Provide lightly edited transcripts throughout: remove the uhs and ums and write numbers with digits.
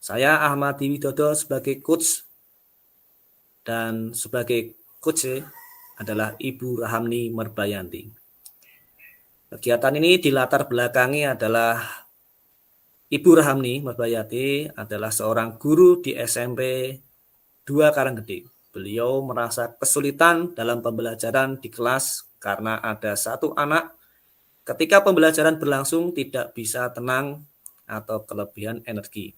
Saya Ahmad Widodo sebagai coach dan sebagai coach adalah Ibu Rahamni Merbayanti. Kegiatan ini dilatar belakangi adalah Ibu Rahamni Merbayanti adalah seorang guru di SMP 2 Karanggede. Beliau merasa kesulitan dalam pembelajaran di kelas karena ada satu anak ketika pembelajaran berlangsung tidak bisa tenang atau kelebihan energi.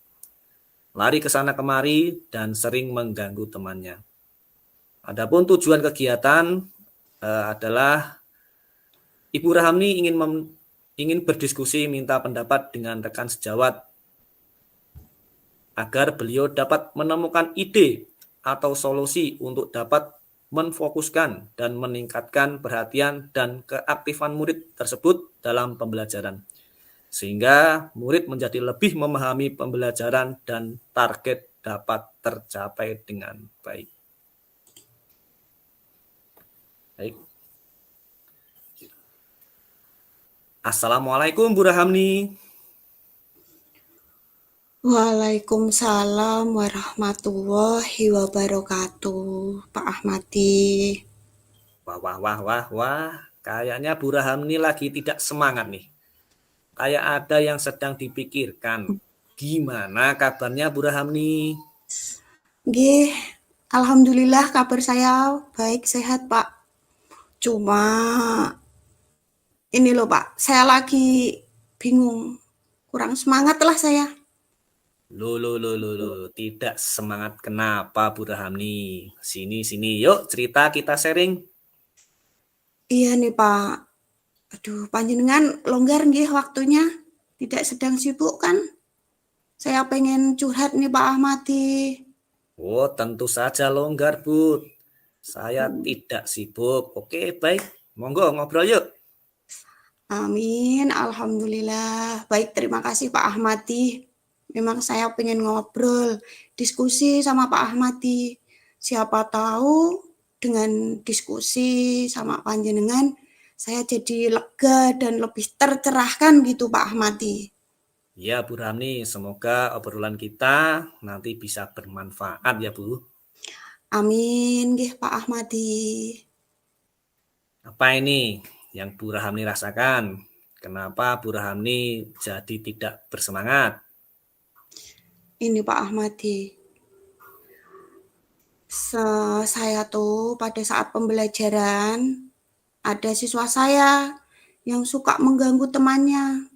Lari ke sana kemari dan sering mengganggu temannya. Adapun tujuan kegiatan adalah Ibu Rahamni ingin berdiskusi minta pendapat dengan rekan sejawat agar beliau dapat menemukan ide atau solusi untuk dapat menfokuskan dan meningkatkan perhatian dan keaktifan murid tersebut dalam pembelajaran, sehingga murid menjadi lebih memahami pembelajaran dan target dapat tercapai dengan baik. Assalamualaikum Bu Rahamni. Waalaikumsalam warahmatullahi wabarakatuh, Pak Ahmadi. Wah. Kayaknya Bu Rahamni lagi tidak semangat nih. Kayak ada yang sedang dipikirkan. Gimana kabarnya Bu Rahamni? Nggih, alhamdulillah kabar saya baik sehat, Pak. Cuma ini loh, Pak, saya lagi bingung. Kurang semangat lah saya. Loh. Tidak semangat kenapa Bu Rahamni? Sini. Yuk cerita kita sharing. Iya nih, Pak. Aduh, panjenengan longgar nggih waktunya. Tidak sedang sibuk kan? Saya pengen curhat nih, Pak Ahmadi. Oh, tentu saja longgar, Bu. Saya tidak sibuk. Oke, baik. Monggo ngobrol yuk. Amin, alhamdulillah. Baik, terima kasih Pak Ahmadi. Memang saya pengen ngobrol, diskusi sama Pak Ahmadi. Siapa tahu dengan diskusi sama panjenengan, saya jadi lega dan lebih tercerahkan gitu Pak Ahmadi. Ya, Bu Rahamni, semoga obrolan kita nanti bisa bermanfaat ya, Bu. Amin, nggih Pak Ahmadi. Apa ini yang Bu Rahamni rasakan? Kenapa Bu Rahamni jadi tidak bersemangat? Ini Pak Ahmadi. Saya tuh pada saat pembelajaran, ada siswa saya yang suka mengganggu temannya.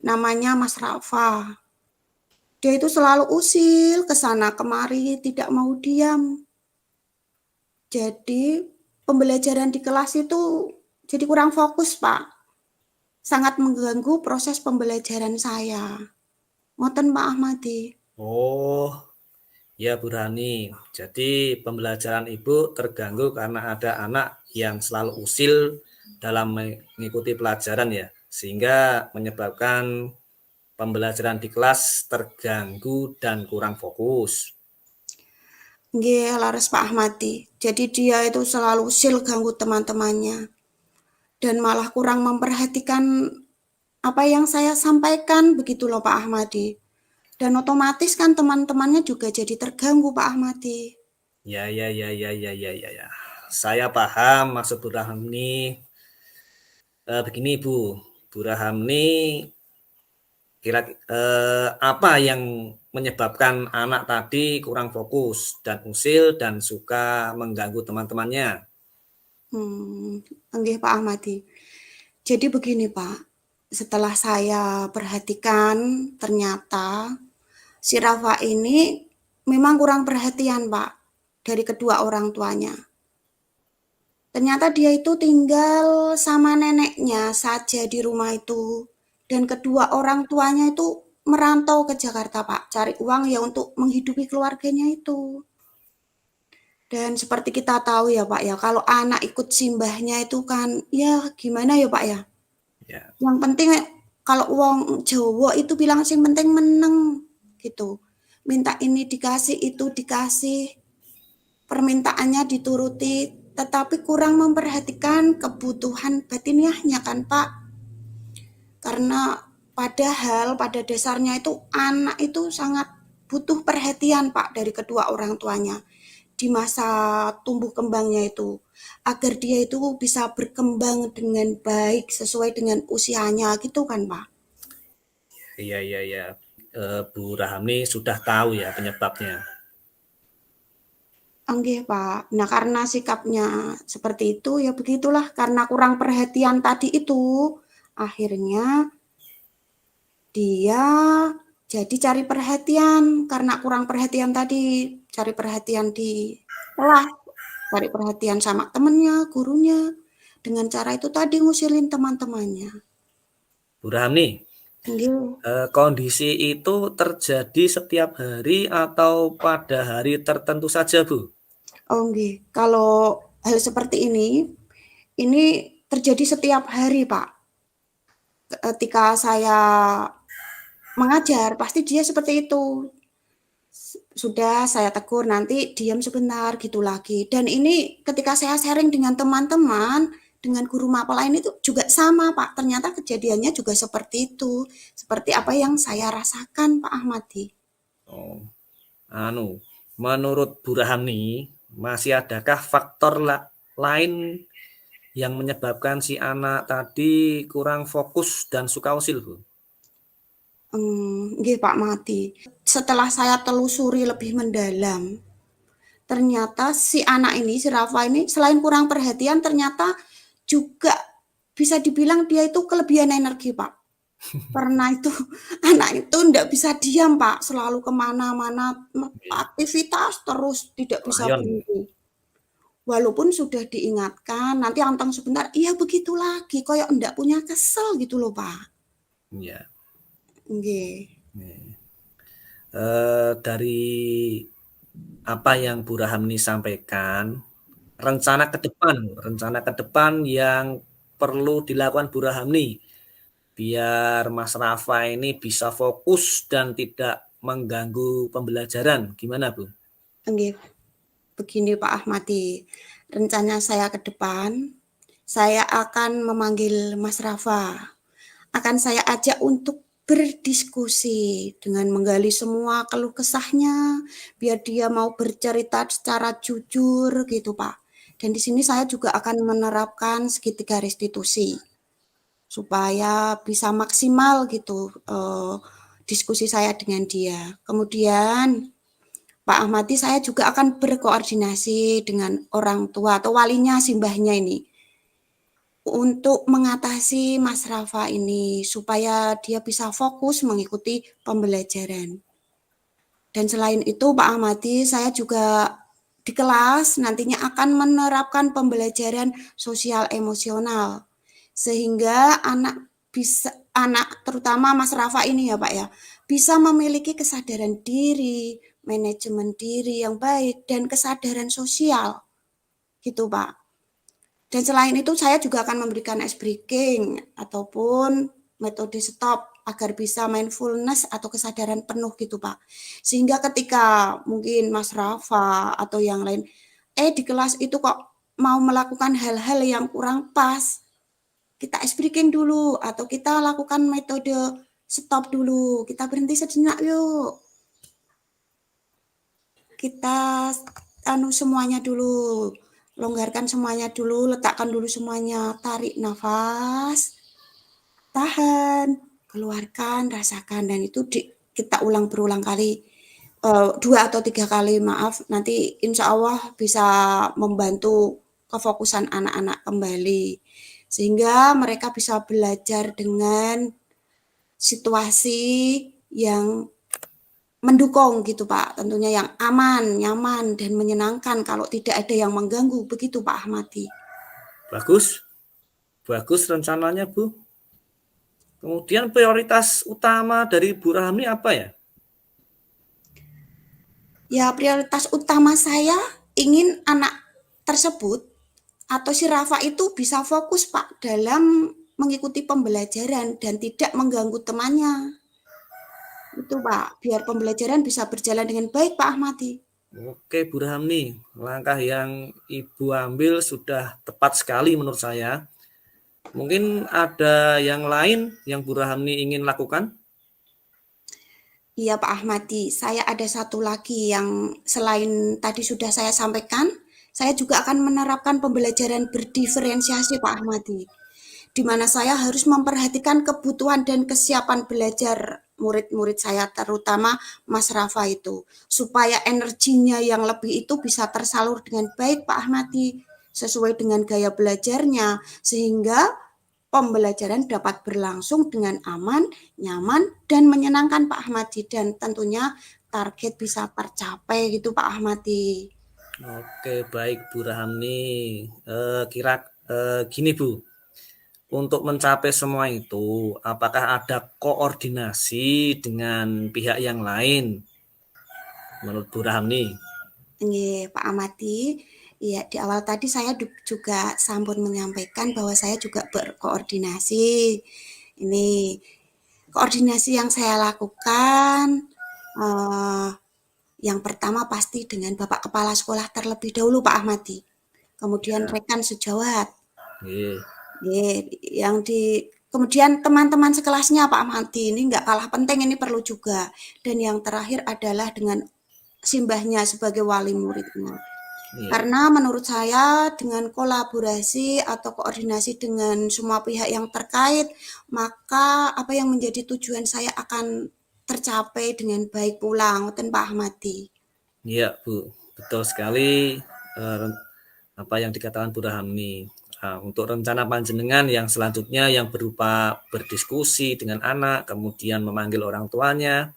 Namanya Mas Rafa. Dia itu selalu usil ke sana kemari, tidak mau diam. Jadi pembelajaran di kelas itu jadi kurang fokus, Pak. Sangat mengganggu proses pembelajaran saya. Ngoten Pak Ahmadi. Oh, ya Bu Rani. Jadi pembelajaran Ibu terganggu karena ada anak yang selalu usil dalam mengikuti pelajaran ya, sehingga menyebabkan pembelajaran di kelas terganggu dan kurang fokus. Nggih, laras Pak Ahmadi. Jadi dia itu selalu usil ganggu teman-temannya. Dan malah kurang memperhatikan apa yang saya sampaikan begitu loh Pak Ahmadi. Dan otomatis kan teman-temannya juga jadi terganggu Pak Ahmadi. Ya. Saya paham maksud Bu Rahamni. Begini Bu Rahamni apa yang menyebabkan anak tadi kurang fokus dan usil dan suka mengganggu teman-temannya? Nggih Pak Ahmadi. Jadi begini Pak, setelah saya perhatikan ternyata si Rafa ini memang kurang perhatian Pak dari kedua orang tuanya. Ternyata dia itu tinggal sama neneknya saja di rumah itu. Dan kedua orang tuanya itu merantau ke Jakarta Pak, cari uang ya untuk menghidupi keluarganya itu. Dan seperti kita tahu ya Pak ya, kalau anak ikut simbahnya itu kan ya gimana ya Pak ya. Ya, Yang penting kalau uang Jawa itu bilang sing penting meneng gitu. Minta ini dikasih, itu dikasih, permintaannya dituruti, tetapi kurang memperhatikan kebutuhan batiniahnya kan Pak. Karena padahal pada dasarnya itu anak itu sangat butuh perhatian Pak dari kedua orang tuanya di masa tumbuh kembangnya itu agar dia itu bisa berkembang dengan baik sesuai dengan usianya gitu kan Pak. iya, iya, iya. Bu Rahamni sudah tahu ya penyebabnya. Nggih Pak. Nah karena sikapnya seperti itu ya begitulah karena kurang perhatian tadi itu akhirnya dia jadi cari perhatian karena kurang perhatian tadi cari perhatian di kelas, cari perhatian sama temennya, gurunya dengan cara itu tadi ngusilin teman-temannya. Bu Rahamni, Nggih. kondisi itu terjadi setiap hari atau pada hari tertentu saja, Bu? Oh nggih. Kalau hal seperti ini terjadi setiap hari Pak. Ketika saya mengajar pasti dia seperti itu. Sudah saya tegur nanti diam sebentar gitu lagi. Dan ini ketika saya sharing dengan teman-teman, dengan guru mapel lain itu juga sama Pak. Ternyata kejadiannya juga seperti itu. Seperti apa yang saya rasakan Pak Ahmadi. Oh, menurut Bu Rahamni, masih adakah faktor lain yang menyebabkan si anak tadi kurang fokus dan suka usil, Bu? Nggih Pak Mati. Setelah saya telusuri lebih mendalam, ternyata si anak ini, si Rafa ini selain kurang perhatian ternyata juga bisa dibilang dia itu kelebihan energi Pak. Karena itu anak itu enggak bisa diam Pak, selalu kemana-mana aktivitas terus tidak bisa Lion. berhenti. Walaupun sudah diingatkan, nanti anteng sebentar, iya begitu lagi, kayak enggak punya kesel gitu loh Pak. Ya. Nggih. Dari apa yang Bu Rahamni sampaikan, rencana ke depan yang perlu dilakukan Bu Rahamni biar Mas Rafa ini bisa fokus dan tidak mengganggu pembelajaran. Gimana, Bu? Nggih. Begini Pak Ahmadi, rencana saya ke depan, saya akan memanggil Mas Rafa. Akan saya ajak untuk berdiskusi dengan menggali semua keluh kesahnya, biar dia mau bercerita secara jujur gitu Pak. Dan di sini saya juga akan menerapkan segitiga restitusi supaya bisa maksimal gitu diskusi saya dengan dia. Kemudian Pak Ahmadi saya juga akan berkoordinasi dengan orang tua atau walinya simbahnya ini untuk mengatasi Mas Rafa ini supaya dia bisa fokus mengikuti pembelajaran. Dan selain itu Pak Ahmadi saya juga di kelas nantinya akan menerapkan pembelajaran sosial emosional sehingga anak terutama Mas Rafa ini ya Pak ya bisa memiliki kesadaran diri, manajemen diri yang baik dan kesadaran sosial gitu Pak. Dan selain itu saya juga akan memberikan ice breaking ataupun metode stop agar bisa mindfulness atau kesadaran penuh gitu Pak. Sehingga ketika mungkin Mas Rafa atau yang lain di kelas itu kok mau melakukan hal-hal yang kurang pas, kita ice breaking dulu atau kita lakukan metode stop dulu. Kita berhenti sejenak yuk. Kita semuanya dulu. Longgarkan semuanya dulu, letakkan dulu semuanya, tarik nafas, tahan, keluarkan, rasakan, dan itu kita ulang berulang kali, 2 atau 3 kali, maaf, nanti insya Allah bisa membantu kefokusan anak-anak kembali. Sehingga mereka bisa belajar dengan situasi yang mendukung gitu Pak, tentunya yang aman, nyaman, dan menyenangkan kalau tidak ada yang mengganggu, begitu Pak Ahmadi. Bagus, bagus rencananya Bu. Kemudian prioritas utama dari Bu Rahmi apa ya? Ya, prioritas utama saya ingin anak tersebut atau si Rafa itu bisa fokus Pak dalam mengikuti pembelajaran dan tidak mengganggu temannya. Itu Pak, biar pembelajaran bisa berjalan dengan baik Pak Ahmadi. Oke Bu Rahmi, langkah yang Ibu ambil sudah tepat sekali menurut saya. Mungkin ada yang lain yang Bu Rahmi ingin lakukan? Iya Pak Ahmadi, saya ada satu lagi yang selain tadi sudah saya sampaikan, saya juga akan menerapkan pembelajaran berdiferensiasi Pak Ahmadi, di mana saya harus memperhatikan kebutuhan dan kesiapan belajar murid-murid saya, terutama Mas Rafa itu, supaya energinya yang lebih itu bisa tersalur dengan baik Pak Ahmadi, sesuai dengan gaya belajarnya, sehingga pembelajaran dapat berlangsung dengan aman, nyaman, dan menyenangkan Pak Ahmadi, dan tentunya target bisa tercapai gitu Pak Ahmadi. Oke, baik Bu Rahmi. Gini Bu, untuk mencapai semua itu, apakah ada koordinasi dengan pihak yang lain menurut Bu Rahmi? Nggih, Pak Ahmadi. Iya, di awal tadi saya juga sampun menyampaikan bahwa saya juga berkoordinasi. Ini koordinasi yang saya lakukan, yang pertama pasti dengan Bapak Kepala Sekolah terlebih dahulu Pak Ahmadi. Kemudian Ya, rekan sejawat. iya. Yang kemudian teman-teman sekelasnya Pak Ahmadi, ini nggak kalah penting, ini perlu juga. Dan yang terakhir adalah dengan simbahnya sebagai wali muridnya. Iya. Karena menurut saya dengan kolaborasi atau koordinasi dengan semua pihak yang terkait, maka apa yang menjadi tujuan saya akan tercapai dengan baik pula, ngoten Pak Ahmadi. Iya, Bu. Betul sekali apa yang dikatakan Bu Rahmi. Untuk rencana panjenengan yang selanjutnya yang berupa berdiskusi dengan anak, kemudian memanggil orang tuanya,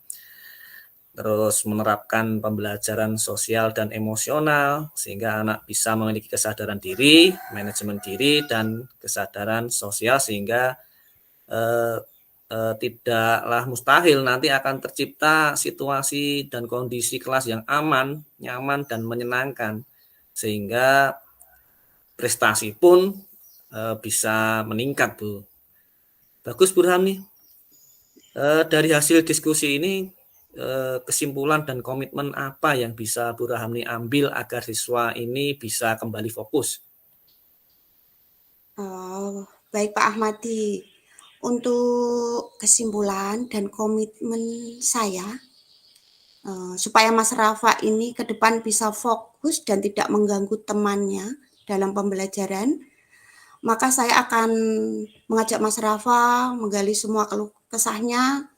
terus menerapkan pembelajaran sosial dan emosional sehingga anak bisa memiliki kesadaran diri, manajemen diri, dan kesadaran sosial sehingga tidaklah mustahil nanti akan tercipta situasi dan kondisi kelas yang aman, nyaman, dan menyenangkan sehingga prestasi pun bisa meningkat Bu. Bagus Bu Rahmi. Dari hasil diskusi ini kesimpulan dan komitmen apa yang bisa Bu Rahmi ambil agar siswa ini bisa kembali fokus? Oh, baik Pak Ahmadi. Untuk kesimpulan dan komitmen saya, supaya Mas Rafa ini ke depan bisa fokus dan tidak mengganggu temannya dalam pembelajaran, maka saya akan mengajak Mas Rafa menggali semua keluh kesahnya,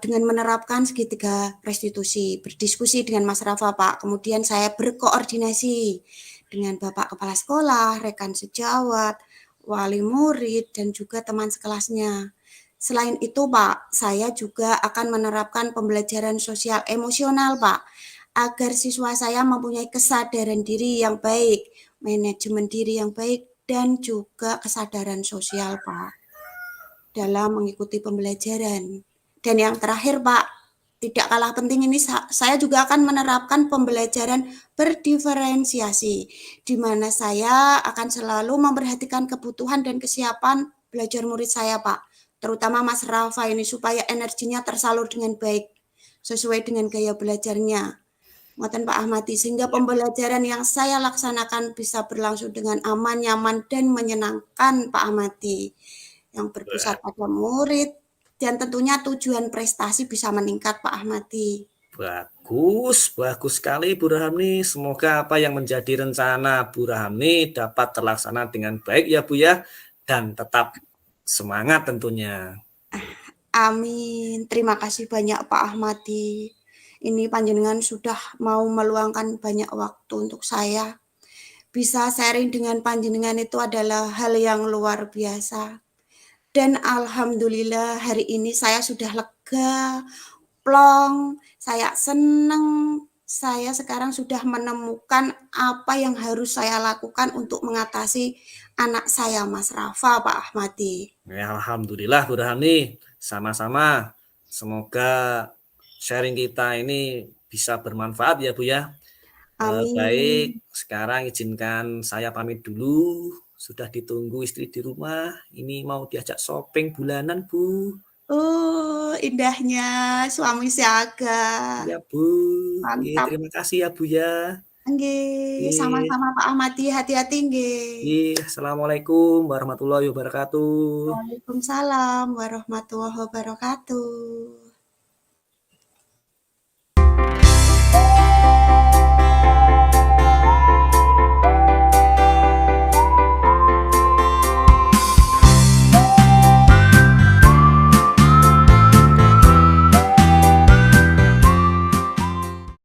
dengan menerapkan segitiga restitusi, berdiskusi dengan Mas Rafa, Pak. Kemudian saya berkoordinasi dengan Bapak Kepala Sekolah, rekan sejawat, wali murid, dan juga teman sekelasnya. Selain itu, Pak, saya juga akan menerapkan pembelajaran sosial emosional, Pak, agar siswa saya mempunyai kesadaran diri yang baik, manajemen diri yang baik, dan juga kesadaran sosial, Pak, dalam mengikuti pembelajaran. Dan yang terakhir, Pak, tidak kalah penting ini, saya juga akan menerapkan pembelajaran berdiferensiasi, di mana saya akan selalu memperhatikan kebutuhan dan kesiapan belajar murid saya, Pak. Terutama Mas Rafa ini, supaya energinya tersalur dengan baik, sesuai dengan gaya belajarnya. Ngoten Pak Ahmadi, sehingga pembelajaran yang saya laksanakan bisa berlangsung dengan aman, nyaman, dan menyenangkan Pak Ahmadi, yang berpusat pada murid, dan tentunya tujuan prestasi bisa meningkat Pak Ahmadi. Bagus, bagus sekali Bu Rahmi. Semoga apa yang menjadi rencana Bu Rahmi dapat terlaksana dengan baik ya Bu ya, dan tetap semangat tentunya. Amin. Terima kasih banyak Pak Ahmadi. Ini panjenengan sudah mau meluangkan banyak waktu untuk saya. Bisa sharing dengan panjenengan itu adalah hal yang luar biasa. Dan alhamdulillah hari ini saya sudah lega, plong, saya senang. Saya sekarang sudah menemukan apa yang harus saya lakukan untuk mengatasi anak saya, Mas Rafa, Pak Ahmadi. Ya, alhamdulillah Bu Rahmi, sama-sama. Semoga sharing kita ini bisa bermanfaat ya Bu ya. Baik, Amin. sekarang izinkan saya pamit dulu. Sudah ditunggu istri di rumah. Ini mau diajak shopping bulanan Bu. Oh, indahnya suami siaga. Ya Bu. Oke, Mantap. terima kasih ya Bu ya. Nggih, Oke. sama-sama Pak Ahmadi, hati-hati nggih. Assalamualaikum warahmatullahi wabarakatuh. Waalaikumsalam warahmatullahi wabarakatuh.